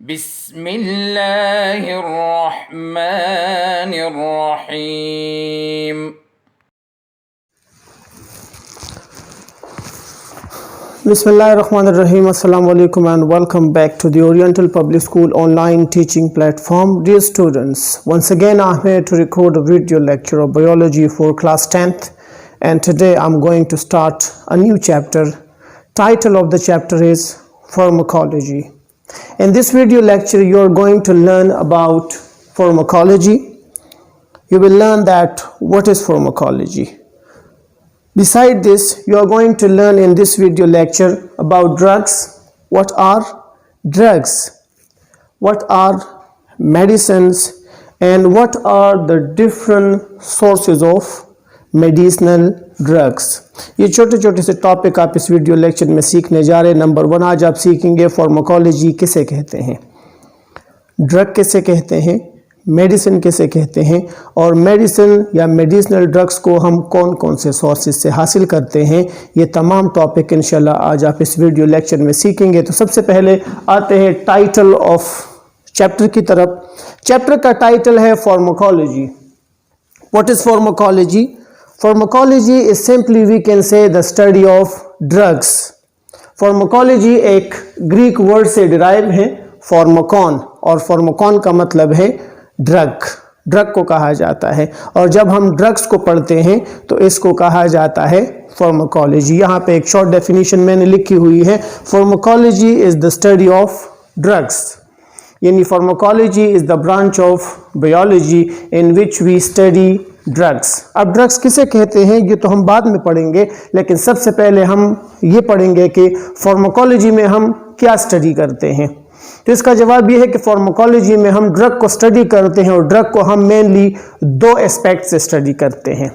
बिस्मिल्लाहिर्रहमानिर्रहीम। Bismillahirrahmanirrahim. Assalamu alaikum and welcome back to the Oriental Public School online teaching platform. Dear students, once again I'm here to record a video lecture of biology for class 10th, and today I'm going to start a new chapter. Title of the chapter is Pharmacology. In this video lecture you are going to learn about pharmacology. You will learn that what is pharmacology. Beside this, you are going to learn in this video lecture about drugs. What are drugs? What are medicines? And what are the different sources of medicinal drugs? ये छोटे छोटे से topic आप इस video lecture में सीखने जा रहे हैं। नंबर 1 आज आप सीखेंगे फार्माकोलॉजी किसे कहते हैं, ड्रग किसे कहते हैं, मेडिसिन किसे कहते हैं, और मेडिसिन या मेडिसिनल ड्रग्स को हम कौन कौन से सोर्सेज से हासिल करते हैं। ये तमाम टॉपिक इंशाल्लाह आज आप इस वीडियो लेक्चर में सीखेंगे। तो सबसे पहले आते हैं टाइटल ऑफ चैप्टर की तरफ। चैप्टर का टाइटल है pharmacology. What is pharmacology? Pharmacology is simply we can say the study of drugs. फार्माकोलॉजी एक ग्रीक वर्ड से डिराइव है, फार्माकॉन, और फार्माकॉन का मतलब है ड्रग। ड्रग को कहा जाता है, और जब हम ड्रग्स को पढ़ते हैं तो इसको कहा जाता है फार्माकोलॉजी। यहाँ पे एक शॉर्ट डेफिनेशन मैंने लिखी हुई है, pharmacology is the study of drugs, यानी pharmacology is the branch of biology in which we study drugs. अब ड्रग्स किसे कहते हैं ये तो हम बाद में पढ़ेंगे, लेकिन सबसे पहले हम ये पढ़ेंगे कि फार्माकोलॉजी में हम क्या स्टडी करते हैं। तो इसका जवाब यह है कि फार्माकोलॉजी में हम ड्रग को स्टडी करते हैं, और ड्रग को हम मेनली 2 एस्पेक्ट से स्टडी करते हैं।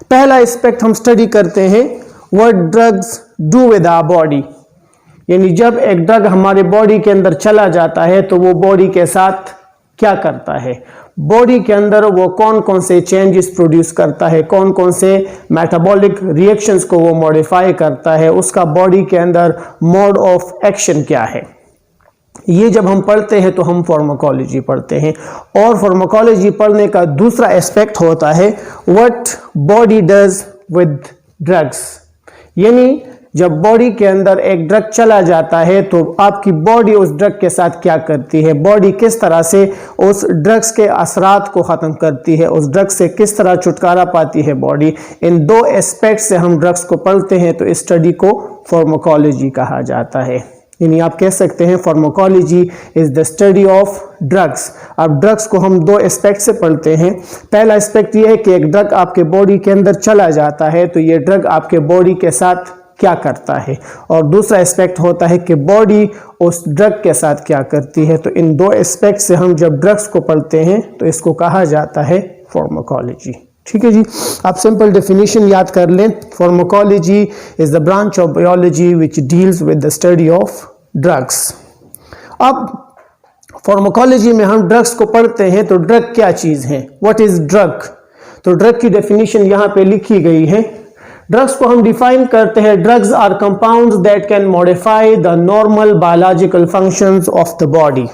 पहला एस्पेक्ट हम स्टडी करते हैं what drugs do with our body, यानी जब एक ड्रग हमारे बॉडी के अंदर चला जाता है तो वो बॉडी के साथ क्या करता है, बॉडी के अंदर वो कौन कौन से चेंजेस प्रोड्यूस करता है, कौन कौन से मेटाबॉलिक रिएक्शंस को वो मॉडिफाई करता है, उसका बॉडी के अंदर मोड ऑफ एक्शन क्या है। ये जब हम पढ़ते हैं तो हम फार्माकोलॉजी पढ़ते हैं। और फार्माकोलॉजी पढ़ने का दूसरा एस्पेक्ट होता है what body does with drugs, यानी जब बॉडी के अंदर एक ड्रग चला जाता है तो आपकी बॉडी उस ड्रग के साथ क्या करती है, बॉडी किस तरह से उस ड्रग्स के असरात को ख़त्म करती है, उस ड्रग से किस तरह छुटकारा पाती है बॉडी। इन 2 एस्पेक्ट से हम ड्रग्स को पढ़ते हैं, तो इस स्टडी को फार्माकोलॉजी कहा जाता है। यानी आप कह सकते हैं pharmacology is the study of drugs. अब ड्रग्स को हम 2 एस्पेक्ट से पढ़ते हैं। पहला एस्पेक्ट ये है कि एक ड्रग आपके बॉडी के अंदर चला जाता है तो ये ड्रग आपके बॉडी के साथ क्या करता है, और दूसरा एस्पेक्ट होता है कि बॉडी उस ड्रग के साथ क्या करती है। तो इन 2 एस्पेक्ट से हम जब ड्रग्स को पढ़ते हैं तो इसको कहा जाता है फार्माकोलॉजी। ठीक है जी, आप सिंपल डेफिनेशन याद कर लें। Pharmacology is the branch of biology which deals with the study of drugs. अब फार्माकोलॉजी में हम ड्रग्स को पढ़ते हैं तो ड्रग क्या चीज है, व्हाट इज ड्रग। तो ड्रग की डेफिनेशन यहाँ पे लिखी गई है। ड्रग्स को हम डिफाइन करते हैं, drugs are compounds that can modify the normal biological functions of the body,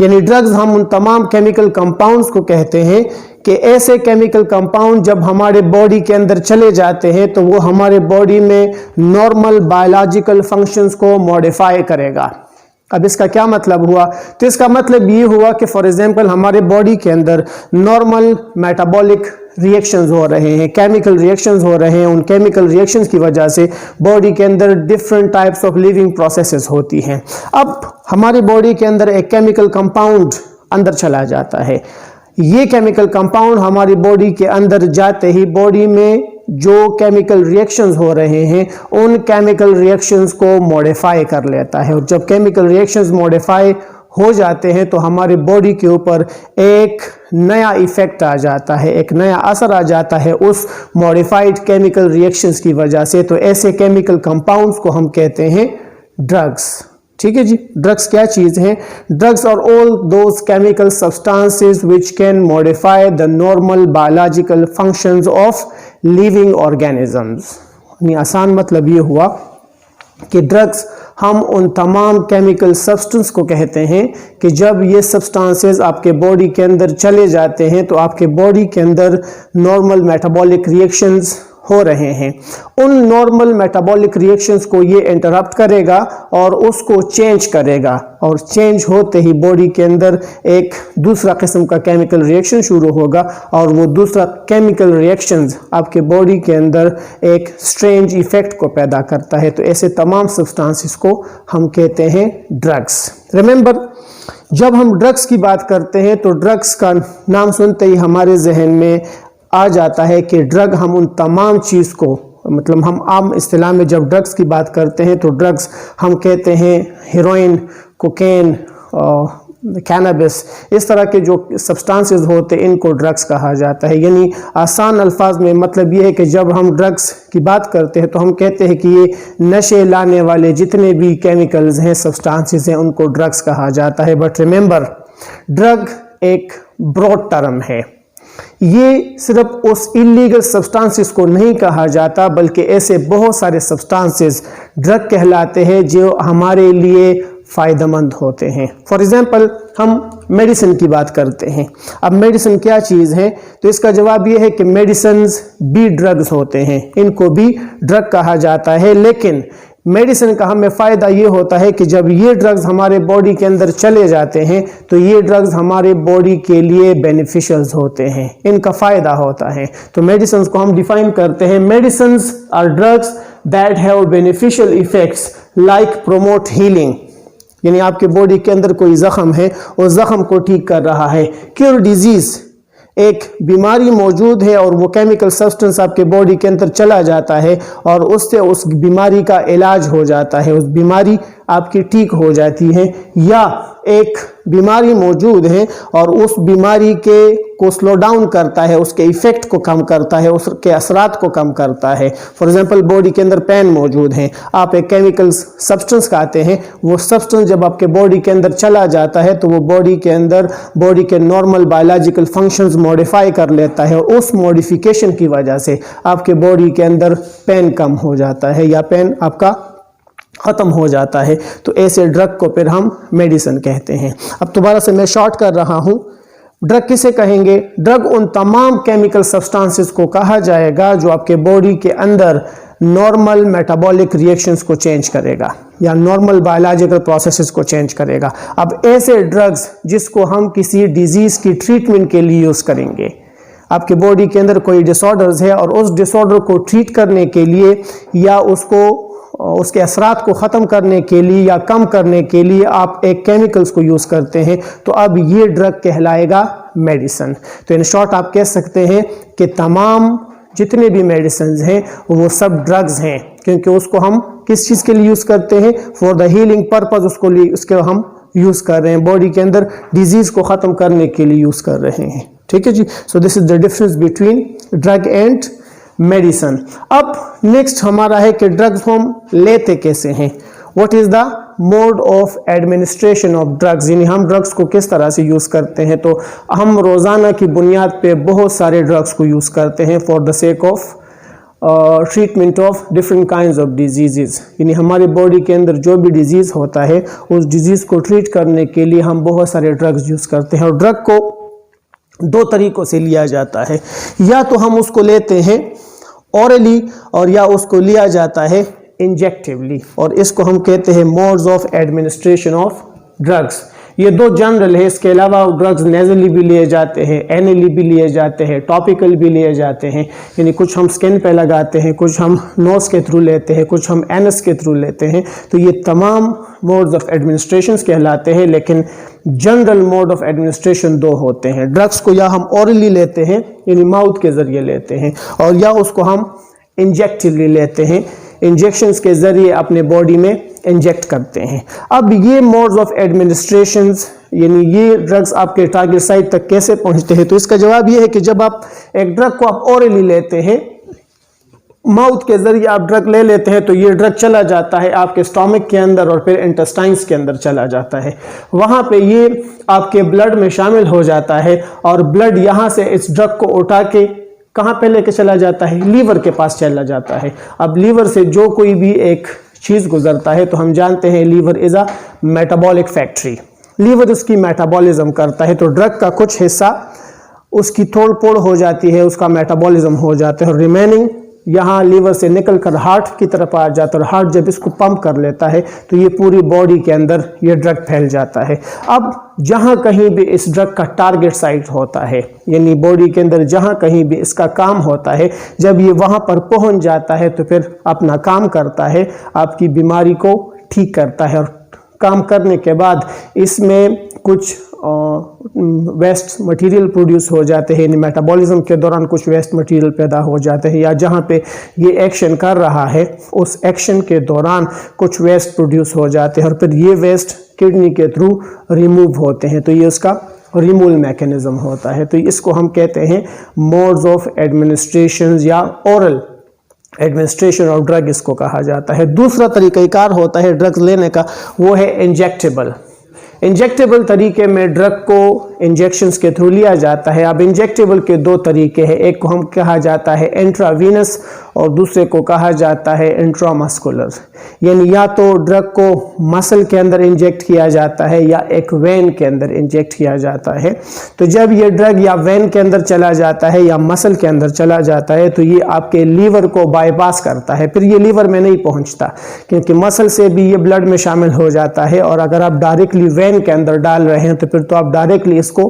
यानी ड्रग्स हम उन तमाम केमिकल कंपाउंड्स को कहते हैं कि ऐसे केमिकल कंपाउंड जब हमारे बॉडी के अंदर चले जाते हैं तो वो हमारे बॉडी में नॉर्मल बायोलॉजिकल फंक्शंस को मॉडिफाई करेगा। अब इसका क्या मतलब हुआ? तो इसका मतलब ये हुआ कि फॉर एग्जांपल हमारे बॉडी के अंदर नॉर्मल मेटाबॉलिक रिएक्शंस हो रहे हैं, केमिकल रिएक्शंस हो रहे हैं, उन केमिकल रिएक्शंस की वजह से बॉडी के अंदर different types of living processes होती हैं। अब हमारी बॉडी के अंदर एक केमिकल कंपाउंड अंदर चला जाता है, ये केमिकल कंपाउंड हमारी बॉडी के अंदर जाते ही बॉडी में जो केमिकल रिएक्शंस हो रहे हैं उन केमिकल रिएक्शंस को मॉडिफाई कर लेता है, और जब केमिकल रिएक्शंस मॉडिफाई हो जाते हैं तो हमारी बॉडी के ऊपर एक नया इफेक्ट आ जाता है, एक नया असर आ जाता है उस मॉडिफाइड केमिकल रिएक्शंस की वजह से। तो ऐसे केमिकल कंपाउंड्स को हम कहते हैं ड्रग्स। ठीक है जी, ड्रग्स क्या चीज हैं? Drugs are all those chemical substances which can modify the normal biological functions of living organisms. यानी आसान मतलब ये हुआ कि ड्रग्स हम उन तमाम केमिकल सब्सटेंस को कहते हैं कि जब ये सब्सटेंसेस आपके बॉडी के अंदर चले जाते हैं तो आपके बॉडी के अंदर नॉर्मल मेटाबॉलिक रिएक्शंस हो रहे हैं। उन नॉर्मल मेटाबॉलिक रिएक्शंस को ये इंटरप्ट करेगा और उसको चेंज करेगा, और चेंज होते ही बॉडी के अंदर एक दूसरा किस्म का केमिकल रिएक्शन शुरू होगा, और वो दूसरा केमिकल रिएक्शंस आपके बॉडी के अंदर एक स्ट्रेंज इफेक्ट को पैदा करता है। तो ऐसे तमाम सब्सटेंसेस को हम कहते हैं ड्रग्स। रिमेंबर, जब हम ड्रग्स की बात करते हैं तो ड्रग्स का नाम सुनते ही हमारे जहन में आ जाता है कि ड्रग, हम उन तमाम चीज़ को, मतलब हम आम इस्तिलाह में जब ड्रग्स की बात करते हैं तो ड्रग्स हम कहते हैं हेरोइन, कोकेन, कैनबिस, इस तरह के जो सब्सटेंसेस होते हैं इनको ड्रग्स कहा जाता है। यानी आसान अल्फाज में मतलब ये है कि जब हम ड्रग्स की बात करते हैं तो हम कहते हैं कि ये नशे लाने वाले जितने भी केमिकल्स हैं, सब्सटेंसेस हैं, उनको ड्रग्स कहा जाता है। बट रिमेंबर, ड्रग एक ब्रॉड टर्म है। ये सिर्फ उस इलीगल सब्सटेंसेस को नहीं कहा जाता, बल्कि ऐसे बहुत सारे सब्सटेंसेस ड्रग कहलाते हैं जो हमारे लिए फ़ायदेमंद होते हैं। फॉर एग्जांपल, हम मेडिसिन की बात करते हैं। अब मेडिसिन क्या चीज़ है, तो इसका जवाब ये है कि मेडिसिन्स भी ड्रग्स होते हैं, इनको भी ड्रग कहा जाता है। लेकिन मेडिसिन का हमें फ़ायदा ये होता है कि जब ये ड्रग्स हमारे बॉडी के अंदर चले जाते हैं तो ये ड्रग्स हमारे बॉडी के लिए बेनिफिशियल्स होते हैं, इनका फ़ायदा होता है। तो मेडिसिन को हम डिफाइन करते हैं, medicines are drugs that have beneficial effects like promote healing, यानी आपके बॉडी के अंदर कोई ज़ख्म है, उस ज़ख्म को ठीक कर रहा है। क्योर डिजीज़, एक बीमारी मौजूद है और वो केमिकल सब्सटेंस आपके बॉडी के अंदर चला जाता है और उससे उस बीमारी का इलाज हो जाता है, उस बीमारी आपकी ठीक हो जाती है। या एक बीमारी मौजूद है और उस बीमारी को स्लो डाउन करता है, उसके इफेक्ट को कम करता है, उसके असरात को कम करता है। फॉर एग्जांपल, बॉडी के अंदर पेन मौजूद है, आप एक केमिकल सब्सटेंस खाते हैं, वो सब्सटेंस जब आपके बॉडी के अंदर चला जाता है तो वो बॉडी के अंदर बॉडी के नॉर्मल बायोलॉजिकल फंक्शंस मॉडिफाई कर लेता है, और उस मॉडिफिकेशन की वजह से आपके बॉडी के अंदर पेन कम हो जाता है या पेन आपका ख़त्म हो जाता है। तो ऐसे ड्रग को फिर हम मेडिसिन कहते हैं। अब दोबारा से मैं शॉर्ट कर रहा हूँ, ड्रग किसे कहेंगे? ड्रग उन तमाम केमिकल सब्सटेंसेस को कहा जाएगा जो आपके बॉडी के अंदर नॉर्मल मेटाबॉलिक रिएक्शंस को चेंज करेगा या नॉर्मल बायोलॉजिकल प्रोसेसेस को चेंज करेगा। अब ऐसे ड्रग्स जिसको हम किसी डिजीज़ की ट्रीटमेंट के लिए यूज़ करेंगे, आपके बॉडी के अंदर कोई डिसऑर्डर्स है और उस डिसऑर्डर को ट्रीट करने के लिए या उसके असरात को ख़त्म करने के लिए या कम करने के लिए आप एक केमिकल्स को यूज़ करते हैं, तो अब ये ड्रग कहलाएगा मेडिसिन। तो इन शॉर्ट आप कह सकते हैं कि तमाम जितने भी मेडिसिन हैं वो सब ड्रग्स हैं, क्योंकि उसको हम किस चीज़ के लिए यूज़ करते हैं? फॉर द हीलिंग पर्पज़ उसके हम यूज़ कर रहे हैं, बॉडी के अंदर डिजीज़ को ख़त्म करने के लिए यूज़ कर रहे हैं। ठीक है जी। So this is the difference between drug and medicine. अब नेक्स्ट हमारा है कि ड्रग्स हम लेते कैसे हैं, what is the mode of administration of drugs, यानी हम ड्रग्स को किस तरह से यूज़ करते हैं। तो हम रोज़ाना की बुनियाद पे बहुत सारे ड्रग्स को यूज़ करते हैं for the sake of treatment of different kinds of disease, यानी हमारे बॉडी के अंदर जो भी डिजीज़ होता है उस डिजीज़ को ट्रीट करने के लिए हम बहुत सारे ड्रग्स यूज़ करते हैं। और ड्रग को दो तरीक़ों से लिया जाता है, या तो हम उसको लेते हैं ऑरली और या उसको लिया जाता है इंजेक्टिवली, और इसको हम कहते हैं modes of administration of drugs. ये दो जनरल है, इसके अलावा ड्रग्स नेजली भी लिए जाते हैं, एनली भी लिए जाते हैं, टॉपिकल भी लिए जाते हैं, यानी कुछ हम स्किन पे लगाते हैं, कुछ हम नोज़ के थ्रू लेते हैं, कुछ हम एनस के थ्रू लेते हैं। तो ये तमाम मोड्स ऑफ एडमिनिस्ट्रेशन कहलाते हैं, लेकिन जनरल मोड ऑफ एडमिनिस्ट्रेशन दो होते हैं। ड्रग्स को या हम ऑरली लेते हैं यानी माउथ के ज़रिए लेते हैं, और या उसको हम इंजेक्टिवली लेते हैं, इंजेक्शंस के ज़रिए अपने बॉडी में इंजेक्ट करते हैं। अब ये मोड्स ऑफ एडमिनिस्ट्रेशंस यानी ये ड्रग्स आपके टारगेट साइट तक कैसे पहुंचते हैं, तो इसका जवाब ये है कि जब आप एक ड्रग को आप ऑरली लेते हैं, माउथ के ज़रिए आप ड्रग ले लेते हैं, तो ये ड्रग चला जाता है आपके स्टोमक के अंदर और फिर इंटेस्टाइन्स के अंदर चला जाता है। वहाँ पे ये आपके ब्लड में शामिल हो जाता है और ब्लड यहाँ से इस ड्रग को उठा के कहाँ पे लेके चला जाता है? लीवर के पास चला जाता है। अब लीवर से जो कोई भी एक चीज़ गुजरता है। तो हम जानते हैं liver is a metabolic factory, liver उसकी मेटाबॉलिज्म करता है। तो ड्रग का कुछ हिस्सा उसकी तोड़ फोड़ हो जाती है, उसका मेटाबॉलिज्म हो जाता है, और रिमेनिंग यहाँ लीवर से निकल कर हार्ट की तरफ आ जाता है, और हार्ट जब इसको पंप कर लेता है तो ये पूरी बॉडी के अंदर ये ड्रग फैल जाता है। अब जहाँ कहीं भी इस ड्रग का टारगेट साइट होता है, यानी बॉडी के अंदर जहाँ कहीं भी इसका काम होता है, जब ये वहाँ पर पहुँच जाता है तो फिर अपना काम करता है, आपकी बीमारी को ठीक करता है। और काम करने के बाद इसमें कुछ वेस्ट मटेरियल प्रोड्यूस हो जाते हैं, मेटाबॉलिज्म के दौरान कुछ वेस्ट मटेरियल पैदा हो जाते हैं, या जहाँ पे ये एक्शन कर रहा है उस एक्शन के दौरान कुछ वेस्ट प्रोड्यूस हो जाते हैं, और फिर ये वेस्ट किडनी के थ्रू रिमूव होते हैं। तो ये उसका रिमूवल मैकेनिज्म होता है। तो इसको हम कहते हैं मोड्स ऑफ एडमिनिस्ट्रेशन या ओरल एडमिनिस्ट्रेशन ऑफ ड्रग इसको कहा जाता है। दूसरा तरीक़ाकार होता है ड्रग्स लेने का, वो है इंजेक्टेबल। इंजेक्टेबल तरीके में ड्रग को इंजेक्शंस के थ्रू लिया जाता है। अब इंजेक्टेबल के दो तरीके हैं, एक को हम कहा जाता है इंट्रावीनस और दूसरे को कहा जाता है इंट्रामस्कुलर, यानी या तो ड्रग को मसल के अंदर इंजेक्ट किया जाता है या एक वेन के अंदर इंजेक्ट किया जाता है। तो जब ये ड्रग या वेन के अंदर चला जाता है या मसल के अंदर चला जाता है तो ये आपके लीवर को बाईपास करता है, फिर ये लीवर में नहीं पहुंचता, क्योंकि मसल से भी ये ब्लड में शामिल हो जाता है, और अगर आप डायरेक्टली वेन के अंदर डाल रहे हैं तो फिर तो आप डायरेक्टली इसको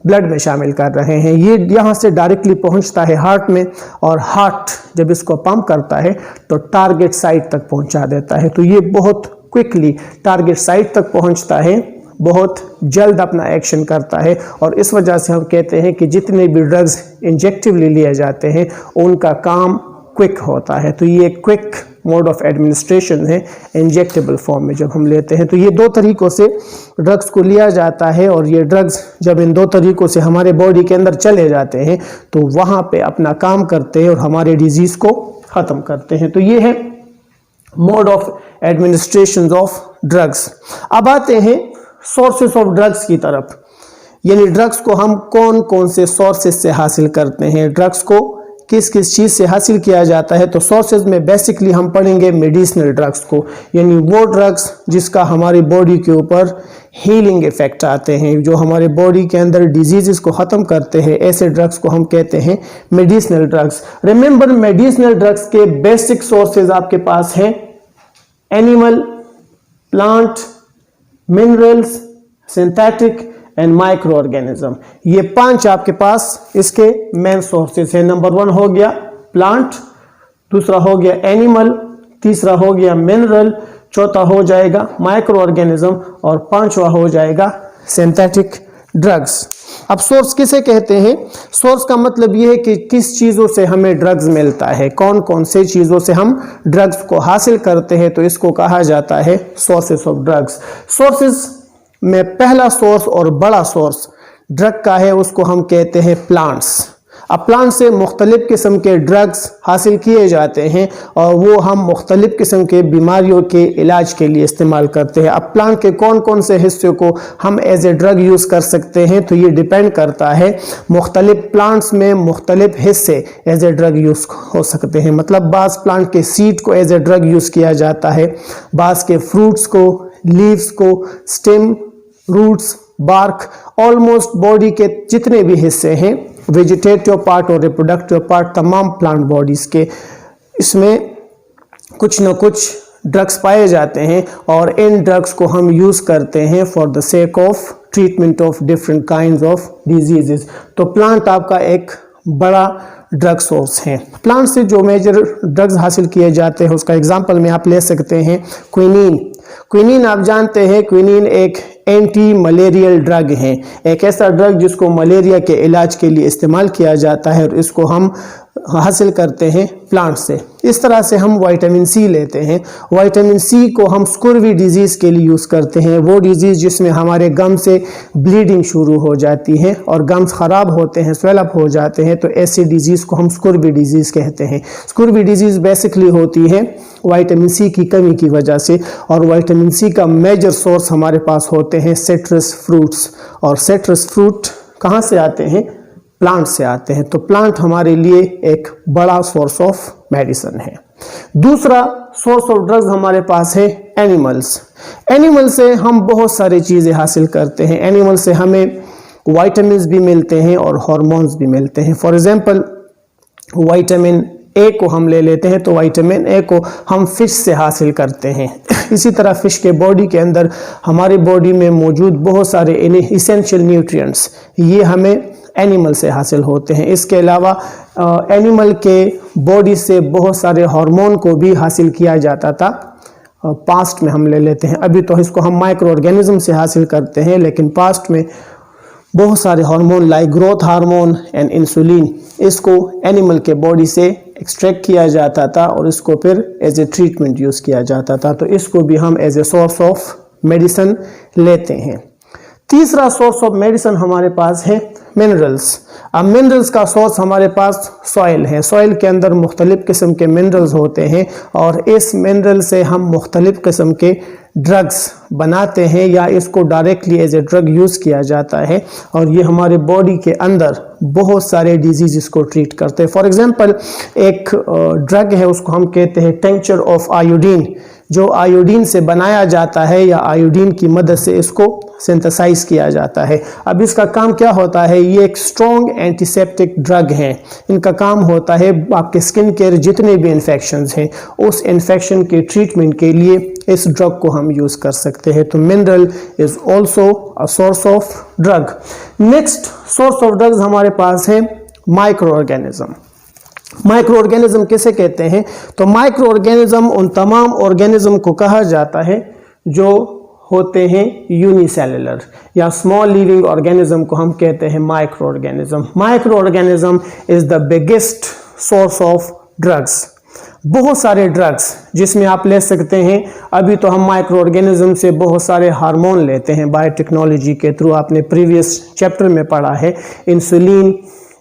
ब्लड में शामिल कर रहे हैं। ये यहाँ से डायरेक्टली पहुँचता है हार्ट में, और हार्ट जब इसको पंप करता है तो टारगेट साइट तक पहुँचा देता है। तो ये बहुत क्विकली टारगेट साइट तक पहुँचता है, बहुत जल्द अपना एक्शन करता है, और इस वजह से हम कहते हैं कि जितने भी ड्रग्स इंजेक्टिवली लिए जाते हैं उनका काम क्विक होता है। तो ये क्विक मोड ऑफ एडमिनिस्ट्रेशन है इंजेक्टेबल फॉर्म में जब हम लेते हैं। तो ये दो तरीकों से ड्रग्स को लिया जाता है, और ये ड्रग्स जब इन दो तरीकों से हमारे बॉडी के अंदर चले जाते हैं तो वहाँ पे अपना काम करते हैं और हमारे डिजीज़ को ख़त्म करते हैं। तो ये है mode of administration of drugs. अब आते हैं सोर्सेस ऑफ ड्रग्स की तरफ, यानी ड्रग्स को हम कौन कौन से सोर्सेस से हासिल करते हैं, ड्रग्स को किस किस चीज़ से हासिल किया जाता है। तो सोर्सेज में बेसिकली हम पढ़ेंगे मेडिसिनल ड्रग्स को, यानी वो ड्रग्स जिसका हमारी बॉडी के ऊपर हीलिंग इफेक्ट आते हैं, जो हमारे बॉडी के अंदर डिजीज़ को ख़त्म करते हैं, ऐसे ड्रग्स को हम कहते हैं medicinal drugs. Remember, medicinal drugs के बेसिक सोर्सेज आपके पास हैं animal, plant, minerals, synthetic and micro organism. ये 5 आपके पास इसके मेन सोर्सेज हैं। नंबर 1 हो गया प्लांट, दूसरा हो गया एनिमल, तीसरा हो गया मिनरल, चौथा हो जाएगा माइक्रो ऑर्गेनिज्म, और 5वां हो जाएगा सिंथेटिक ड्रग्स। अब सोर्स किसे कहते हैं? सोर्स का मतलब ये है कि किस चीज़ों से हमें ड्रग्स मिलता है, कौन कौन से चीज़ों से हम ड्रग्स को हासिल करते हैं, तो इसको कहा जाता है सोर्सेस ऑफ ड्रग्स। सोर्सेस में पहला सोर्स और बड़ा सोर्स ड्रग का है, उसको हम कहते हैं प्लांट्स। अब प्लांट से मुख्तलिफ किस्म के ड्रग्स हासिल किए जाते हैं, और वो हम मुख्तलिफ किस्म के बीमारियों के इलाज के लिए इस्तेमाल करते हैं। अब प्लांट के कौन कौन से हिस्सों को हम एज ए ड्रग यूज़ कर सकते हैं, तो ये डिपेंड करता है, मुख्तलिफ प्लांट्स में मुख्तलिफ हिस्से एज ए ड्रग यूज़ हो सकते हैं। मतलब बाज़ प्लांट के सीड को एज ए ड्रग यूज़ किया जाता है, बाज़ के फ्रूट्स को, लीव्स को, stem, roots, bark, almost body के जितने भी हिस्से हैं, वेजिटेटिव पार्ट और रिप्रोडक्टिव पार्ट, तमाम प्लांट बॉडीज़ के, इसमें कुछ न कुछ ड्रग्स पाए जाते हैं, और इन ड्रग्स को हम यूज़ करते हैं for the sake of treatment of different kinds of diseases. तो प्लांट आपका एक बड़ा ड्रग सोर्स है। प्लांट से जो मेजर ड्रग्स हासिल किए जाते हैं उसका एग्जांपल में आप ले सकते हैं क्विनीन। क्विनीन आप जानते हैं, क्विनीन एक एंटी मलेरियल ड्रग है, एक ऐसा ड्रग जिसको मलेरिया के इलाज के लिए इस्तेमाल किया जाता है, और इसको हम हासिल करते हैं प्लांट से। इस तरह से हम विटामिन सी लेते हैं। विटामिन सी को हम स्कुर्वी डिजीज़ के लिए यूज़ करते हैं, वो डिजीज़ जिसमें हमारे गम से ब्लीडिंग शुरू हो जाती है और गम्स ख़राब होते हैं, स्वेलअप हो जाते हैं, तो ऐसी डिजीज़ को हम स्कुर्वी डिजीज़ कहते हैं। स्कुर्वी डिजीज़ बेसिकली होती है विटामिन सी की कमी की वजह से, और विटामिन सी का मेजर सोर्स हमारे पास होते हैं सिट्रस फ्रूट्स, और सिट्रस फ्रूट कहाँ से आते हैं? प्लांट से आते हैं। तो प्लांट हमारे लिए एक बड़ा सोर्स ऑफ मेडिसिन है। दूसरा सोर्स ऑफ ड्रग्स हमारे पास है एनिमल्स। एनिमल से हम बहुत सारी चीज़ें हासिल करते हैं। एनिमल से हमें विटामिन्स भी मिलते हैं और हार्मोन्स भी मिलते हैं। फॉर एग्जांपल विटामिन ए को हम ले लेते हैं, तो विटामिन ए को हम फिश से हासिल करते हैं। इसी तरह फिश के बॉडी के अंदर हमारी बॉडी में मौजूद बहुत सारे इसेंशियल न्यूट्रिएंट्स ये हमें एनिमल से हासिल होते हैं। इसके अलावा एनिमल के बॉडी से बहुत सारे हार्मोन को भी हासिल किया जाता था पास्ट में। हम ले लेते हैं, अभी तो इसको हम माइक्रो ऑर्गेनिज्म से हासिल करते हैं, लेकिन पास्ट में बहुत सारे hormone like growth hormone and insulin इसको एनिमल के बॉडी से एक्सट्रैक्ट किया जाता था और इसको फिर एज ए ट्रीटमेंट यूज़ किया जाता था। तो इसको भी हम as a source of medicine लेते हैं। तीसरा सोर्स ऑफ मेडिसिन हमारे पास है मिनरल्स। अब मिनरल्स का सोर्स हमारे पास सॉइल है। सॉइल के अंदर मुख्तलिफ किस्म के मिनरल्स होते हैं और इस मिनरल से हम मुख्तलिफ किस्म के ड्रग्स बनाते हैं या इसको directly as a drug use किया जाता है और ये हमारे बॉडी के अंदर बहुत सारे डिजीज़ को ट्रीट करते हैं। फॉर एग्जांपल एक ड्रग है, उसको हम कहते हैं टिंक्चर ऑफ आयोडीन, जो आयोडीन से बनाया जाता है या आयोडीन की मदद से इसको सिंथेसाइज किया जाता है। अब इसका काम क्या होता है, ये एक स्ट्रॉन्ग एंटीसेप्टिक ड्रग है। इनका काम होता है आपके स्किन केयर जितने भी इन्फेक्शंस हैं उस इन्फेक्शन के ट्रीटमेंट के लिए इस ड्रग को हम यूज़ कर सकते हैं। तो mineral is also a source of drug. Next source of drugs हमारे पास है माइक्रो ऑर्गेनिज्म। माइक्रो ऑर्गेनिज्म किसे कहते हैं, तो माइक्रो ऑर्गेनिज्म उन तमाम ऑर्गेनिज्म को कहा जाता है जो होते हैं यूनिसेलुलर या स्मॉल लिविंग ऑर्गेनिज्म को हम कहते हैं micro organism. Micro organism is the biggest source of drugs. बहुत सारे ड्रग्स जिसमें आप ले सकते हैं, अभी तो हम माइक्रो ऑर्गेनिज्म से बहुत सारे हार्मोन लेते हैं बायोटेक्नोलॉजी के थ्रू। आपने प्रीवियस चैप्टर में पढ़ा है इंसुलिन,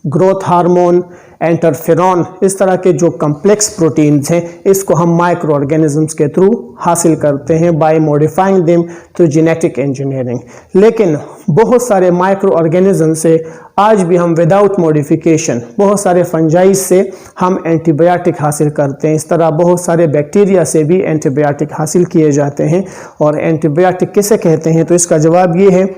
ग्रोथ हार्मोन, इंटरफेरॉन, इस तरह के जो कम्प्लेक्स प्रोटीन्स हैं इसको हम माइक्रो ऑर्गेनिजम्स के थ्रू हासिल करते हैं by modifying them through genetic engineering. लेकिन बहुत सारे माइक्रो ऑर्गेनिज्म से आज भी हम विदाउट मॉडिफिकेशन बहुत सारे फंजाइज से हम एंटीबायोटिक हासिल करते हैं। इस तरह बहुत सारे बैक्टीरिया से भी एंटीबायोटिक हासिल किए जाते हैं। और एंटीबायोटिक किसे कहते हैं, तो इसका जवाब ये है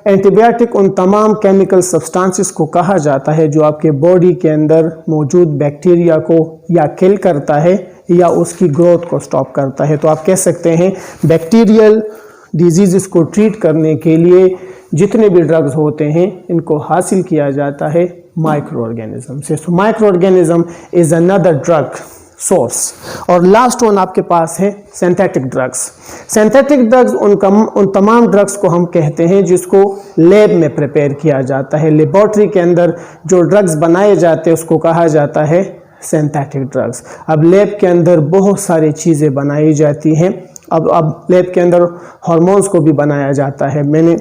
एंटीबायोटिक उन तमाम केमिकल सब्सटेंसेस को कहा जाता है जो आपके बॉडी के अंदर मौजूद बैक्टीरिया को या किल करता है या उसकी ग्रोथ को स्टॉप करता है। तो आप कह सकते हैं बैक्टीरियल डिजीज़ को ट्रीट करने के लिए जितने भी ड्रग्स होते हैं इनको हासिल किया जाता है माइक्रो ऑर्गेनिज्म से। So micro organism is another drug source. और लास्ट वन आपके पास है सिंथेटिक ड्रग्स। सिंथेटिक ड्रग्स उन तमाम ड्रग्स को हम कहते हैं जिसको लैब में प्रिपेयर किया जाता है। लेबोरेटरी के अंदर जो ड्रग्स बनाए जाते हैं उसको कहा जाता है सिंथेटिक ड्रग्स। अब लैब के अंदर बहुत सारी चीज़ें बनाई जाती हैं। अब लैब के अंदर हार्मोन्स को भी बनाया जाता है। मैंने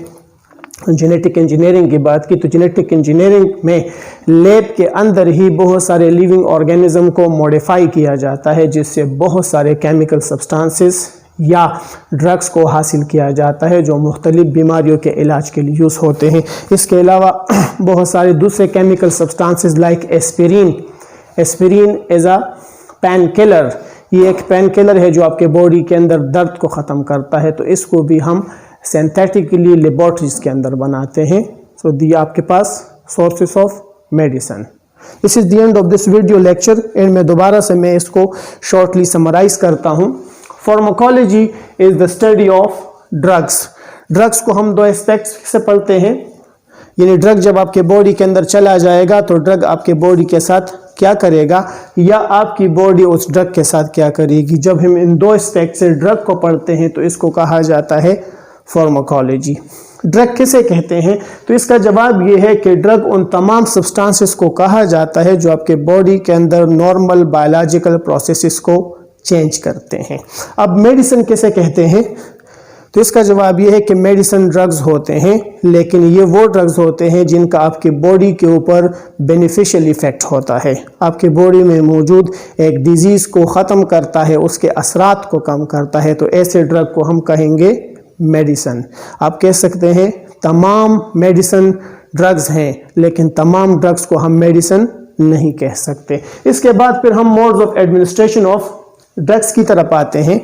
जेनेटिक इंजीनियरिंग की बात की, तो जेनेटिक इंजीनियरिंग में लैब के अंदर ही बहुत सारे लिविंग ऑर्गेनिज्म को मॉडिफाई किया जाता है जिससे बहुत सारे केमिकल सब्सटेंसेस या ड्रग्स को हासिल किया जाता है जो मुख्तलिफ बीमारियों के इलाज के लिए यूज़ होते हैं। इसके अलावा बहुत सारे दूसरे chemical substances like aspirin. Aspirin is a pain killer. ये एक पेन किलर है जो आपके बॉडी के अंदर दर्द को ख़त्म करता है। तो इसको भी हम सिंथेटिकली लेबोरेटरीज के अंदर बनाते हैं। सो दी आपके पास sources of medicine. This is the end of this video lecture. End में दोबारा से मैं इसको शॉर्टली समराइज करता हूँ। Pharmacology is the study of drugs. Drugs को हम दो एस्पेक्ट्स से पढ़ते हैं, यानी ड्रग जब आपके बॉडी के अंदर चला जाएगा तो ड्रग आपके बॉडी के साथ क्या करेगा या आपकी बॉडी उस ड्रग के साथ क्या करेगी। जब हम इन दो एस्पेक्ट से ड्रग को पढ़ते हैं तो इसको कहा जाता है फार्माकोलॉजी। ड्रग किसे कहते हैं, तो इसका जवाब ये है कि ड्रग उन तमाम सब्सटेंसेस को कहा जाता है जो आपके बॉडी के अंदर नॉर्मल बायोलॉजिकल प्रोसेसेस को चेंज करते हैं। अब मेडिसिन किसे कहते हैं, तो इसका जवाब ये है कि मेडिसिन ड्रग्स होते हैं, लेकिन ये वो ड्रग्स होते हैं जिनका आपकी बॉडी के ऊपर बेनिफिशियल इफेक्ट होता है। आपके बॉडी में मौजूद एक डिजीज़ को ख़त्म करता है, उसके असरात को कम करता है। तो ऐसे ड्रग को हम कहेंगे मेडिसिन। आप कह सकते हैं तमाम मेडिसिन ड्रग्स हैं, लेकिन तमाम ड्रग्स को हम मेडिसिन नहीं कह सकते। इसके बाद फिर हम modes of administration of drugs की तरफ आते हैं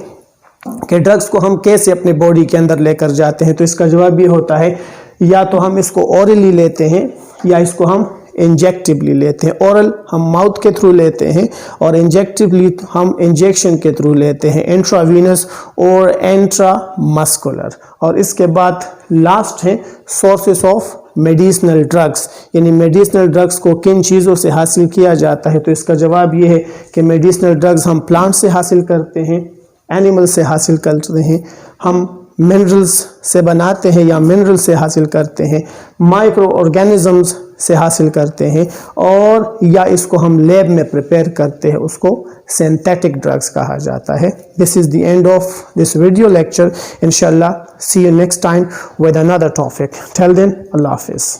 कि ड्रग्स को हम कैसे अपने बॉडी के अंदर लेकर जाते हैं। तो इसका जवाब ये होता है या तो हम इसको ओरली लेते हैं या इसको हम इंजेक्टिवली लेते हैं। ओरल हम माउथ के थ्रू लेते हैं और इंजेक्टिवली हम इंजेक्शन के थ्रू लेते हैं, इंट्रावीनस और इंट्रामस्कुलर। और इसके बाद लास्ट है सोर्सेस ऑफ मेडिसिनल ड्रग्स, यानी मेडिसिनल ड्रग्स को किन चीज़ों से हासिल किया जाता है। तो इसका जवाब ये है कि मेडिसिनल ड्रग्स हम प्लांट से हासिल करते हैं, एनिमल से हासिल करते हैं, हम मिनरल्स से बनाते हैं या मिनरल से हासिल करते हैं, माइक्रो ऑर्गेनिजम्स से हासिल करते हैं, और या इसको हम लैब में प्रिपेयर करते हैं, उसको सिंथेटिक ड्रग्स कहा जाता है। This is the end of this video lecture. इंशाल्लाह see you next time with another topic. Till then अल्लाह हाफिज़।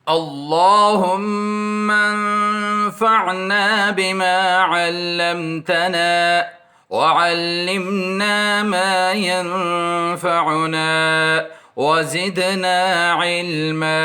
अल्लाहुम्मा अंफअना बिमा अल्लमतना वअल्लिमना मा यंफअुना वज़िदना इल्मा।